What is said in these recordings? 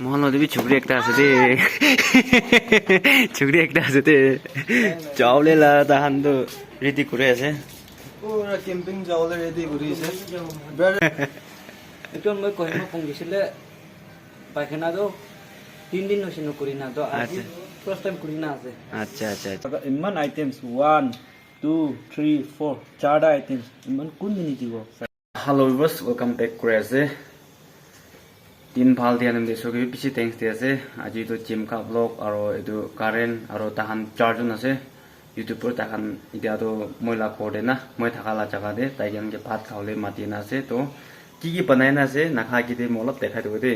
মহল দেবী ছুকরি একটা আছে দে ছুকরি একটা আছে দে চাউলেলা তাহান তো রেডি করে আছে পুরা ক্যাম্পিং যাওয়ালে রেডি করিছে একটু মই কহিমা পঙ্গিছিলে পায়খানা তো 3 দিন হইছে নকরি না তো আজি ফার্স্ট টাইম করি না আছে আচ্ছা আচ্ছা আচ্ছা ইমান আইটেমস 1 2 3 4 চারটা আইটেমস ইমান কোন দিন দিব হ্যালো ভিউয়ার্স ওয়েলকাম ব্যাক করে আছে তিন ভাল দিয়া নাম দেছো কি পিছে থ্যাঙ্কস দি আছে আজি তো জিমকা ব্লগ আর এটো কারেন্ট আর তাহান চারজন আছে ইউটিউবৰ তাহান ইতিয়া তো মইলা কৰে না মই থাকালা জায়গা দে তাইকে ভাত খাওলে মাতি না আছে তো কি বনাই না আছে নাখা কি দে মলত দেখাই দেব দে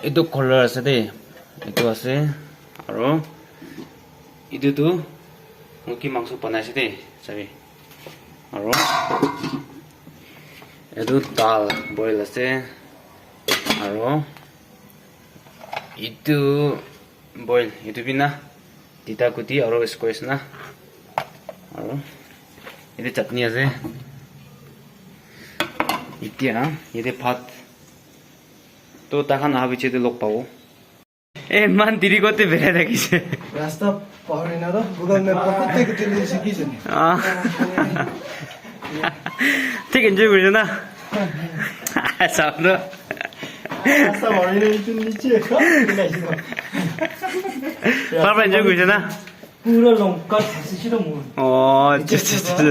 এটো কলার আছে দে এটো আছে আর এটো তো মুকি মাংস বনাইছে দে চাবি আর এটো দাল বইল আছে আর এটো বইল এটো বিনা তিতা কুটি আর স্কোয়াশ না আর এটো চাটনি আছে ইতিয়া এতে ভাত তো তাখান আবিছে লগ পাবো এ মান দেরি করতে বেড়ে থাকিছে রাস্তা পাহরি না তো গুগল ম্যাপ প্রত্যেক দিন শিখিছে ঠিক এনজয় করিস না সামনে রাস্তা পাহরি না একটু নিচে বাবা এনজয় করিস না পুরো লঙ্কা খাসিছিল মুন ও আচ্ছা আচ্ছা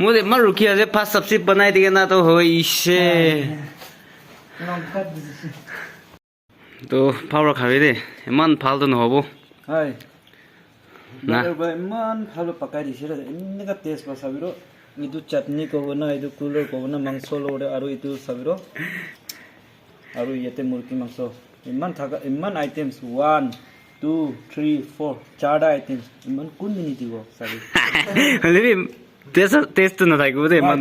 मुझे मर रुकी है फास्ट सब्जी बनाई देगा ना तो हो इसे লঙ্কা দিছি तो पावर खावे दे मान फाल तो নহব হাই না ইমান ভালো পাকাই দিছিল এনেকা টেস্ট পাছাবিৰো ইটো চাটনি কব না ইটো কুলৰ কব না মাংস লৰে আৰু ইটো চাবিৰো আৰু ইয়াতে মুৰ্গী মাংস ইমান আইটেমস 1 2 3 4 চাৰটা আইটেমস ইমান কোন দিন দিব চাবি হলেবি টেস্ট না থাকিব দে মান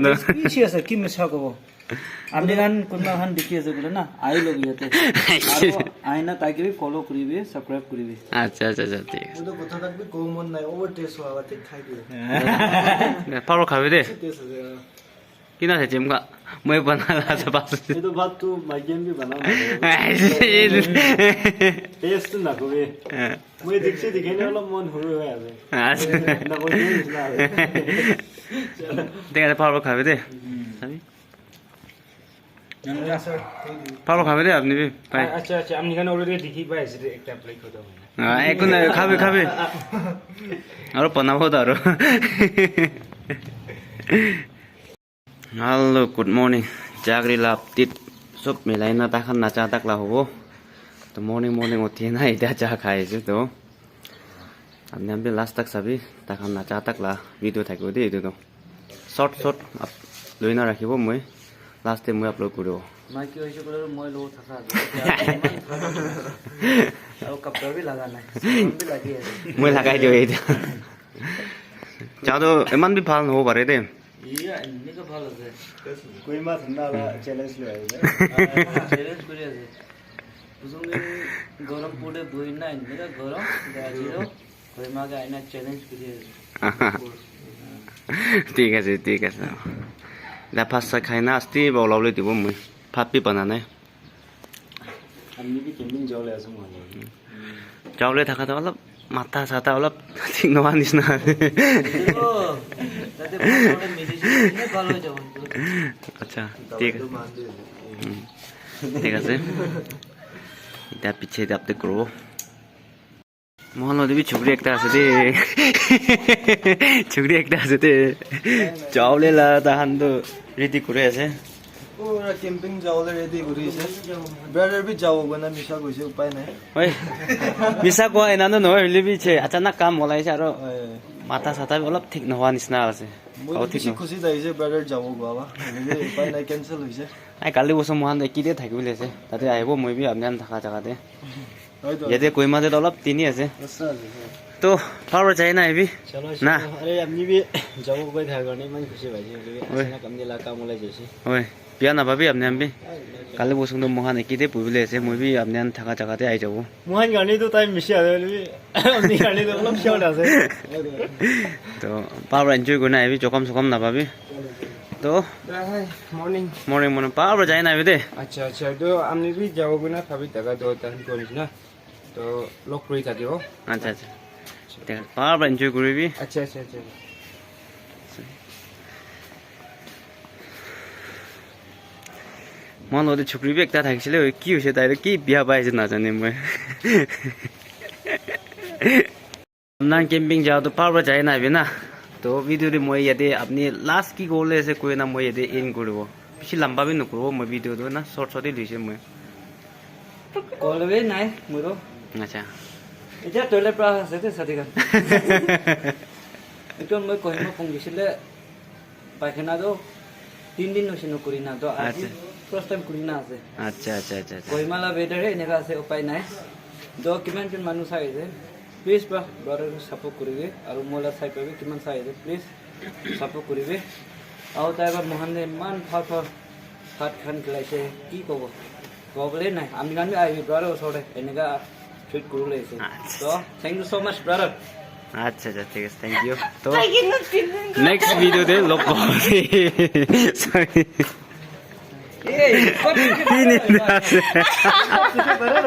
কি আছে কি মিছা কব আপনি গান কোনবা খান দেখি আছে বলে না আই লগ ইয়াতে আইনা তাইকে ফলো করিবে সাবস্ক্রাইব করিবে আচ্ছা আচ্ছা আচ্ছা ঠিক আছে ওটা কথা থাকবে কম মন নাই ওভার টেস্ট হওয়াতে খাই দিবে पावर खावे दे টেস্ট আছে किन है जिम का मैं बना रहा था बस ये तो बात तू माइगेन भी बना टेस्ट ना कोई मैं देखसे दिखेने वाला मन हो रहा है ना कोई ना देखा पावर खावे दे पावर खावे दे আপনি भी ভাই আচ্ছা আচ্ছা আপনি এখানে অলরেডি দেখি পাইছে একটা অ্যাপ্লাই করতে হবে এখন খাবে খাবে আর বানাবো তো আর हेलो गुड मॉर्निंग जागरी लाभ तित सब मिलाइना ताखान ना चाह तकला हो तो मॉर्निंग उठिए ना इधर चाह खाए तो हमने हम भी लास्ट तक सभी ताखान ना चाह तकला वीडियो था दे तो शॉर्ट आप लोइना रखिब मैं लास्ट टाइम मैं अपलोड करो মই কি হইছে বলে মই লো থাকা আৰু কাপড় भी लगा নাই भी লাগি আছে मैं लगाई दियो इधर चाह तो इमान भी फाल हो पारे दे ইয়া এনেকা ভাল আছে कोई मात ना चैलेंज ले आए চ্যালেঞ্জ করে আছে বুঝুন গরম পড়ে বই না এনেকা গরম গাজিরো কই মাগে আইনা চ্যালেঞ্জ করে আছে ঠিক আছে दा फास्ट खाइना अस्ति बावलावले दिबो मैं फापी बनाने हमनी भी कैंपिंग जावले आसु माने जावले थाका तो अलप माथा साथा अलप ठीक नवा निसना ও তাতে বড় মেডিসিন নিয়ে ভালো হয়ে যাবে अच्छा ঠিক আছে এটা পিছে আপডেট করব মহল দেবী ছুকরি একটা আছে দে ছুকরি একটা আছে দে চাউলেলা তাহান তো রেডি করে আছে পুরা ক্যাম্পিং যাওয়ালে রেডি করিছে ব্রাদার भी যাওগো না মিছা কইছে উপায় নাই ওই মিছা কোৱা এনানো নহয় হইলে বিছে আচানক কাম ওলাইছে আৰু মাথা সাথা অলপ ঠিক নোহোৱা নিচিনা আছে মই ঠিক খুশি যাইছে ব্ৰাদাৰ যাওগো বাবা উপায় নাই ক্যান্সেল হৈছে আই কালি বছৰ মহান একিতে থাকিব লৈছে তাতে আহিব মই বি আপনান থাকা জাগাতে হয়তো ইয়াতে কৈমাতে অলপ তিনি আছে তো পাৰ যায় না এবি চলো না আৰে আপনি भी যাওগো কই থাকা কাৰণে মই খুশি পাইছে আচানক কাম দিলা কাম ওলাই যাইছে ওই বিয়া নাপাবি আপনি আমি কালি বছৰ মহান একিতে পুহিবলৈ আছে মই বি আপনান থাকা জাগাতে আহি যাব মোহন গানি তো টাইম মিছি আছে আপনি গানি তো অলপ শিওর আছে তো পাৰ এনজয় কৰি না এবি জকম চকম নাপাবি তো Hi, morning. মর্নিং মর্নিং পাওয়ার যায় না বেদে अच्छा अच्छा तो हमने भी जाओगे ना कभी तक दो टाइम को ना तो लोग फ्री था क्यों আচ্ছা আচ্ছা ঠিক আছে পাওয়ার এনজয় করবি अच्छा अच्छा अच्छा মন ওদের ছুকরি একটা থাকিছিলে ওই কি হয়েছে তাই কি বিয়া পাইছে নাজানে মই না ক্যাম্পিং যাও তো পাওয়ার যায় না না তো ভিডিওতে মই ইয়াতে আপনি লাস্ট কি করলে এসে কই না মই ইয়াতে এন্ড করব বেশি লম্বা বি নকরব মই ভিডিওটো না শর্ট শর্টে লইছে মই কলবে নাই মোৰো আচ্ছা এতিয়া টয়লেট পৰা আছে তে সাথীগান একদম মই কহিমা ফোন দিছিলে পায়খানাটো 3 দিন নছিল কৰি না তো আজি ফাৰ্স্ট টাইম কৰি না আছে আচ্ছা আচ্ছা আচ্ছা কহিমালা বেটাৰে এনেকা আছে উপায় নাই তো কিমান কিমান মানুহ চাইছে প্লিজ ব্ৰাদাৰ সাপোৰ্ট কৰিবে আৰু মোলা চাই পাবে কিমান চাইছে প্লিজ সাপোৰ্ট কৰিবে আৰু তাইবাৰ মহানে ইমান ভাল ভাত খান খেলাইছে কি ক'ব ক'বলৈ নাই আমি গান আহিবি ব্ৰাদাৰ ওচৰতে এনেকা ট্ৰিট কৰিব লাগিছে তো থেংক ইউ সো মাচ ব্ৰাদাৰ আচ্ছা আচ্ছা ঠিক আছে থ্যাংক ইউ তো নেক্সট ভিডিওতে লগ পাম সরি এই কি নিন্দা আছে ব্ৰাদাৰ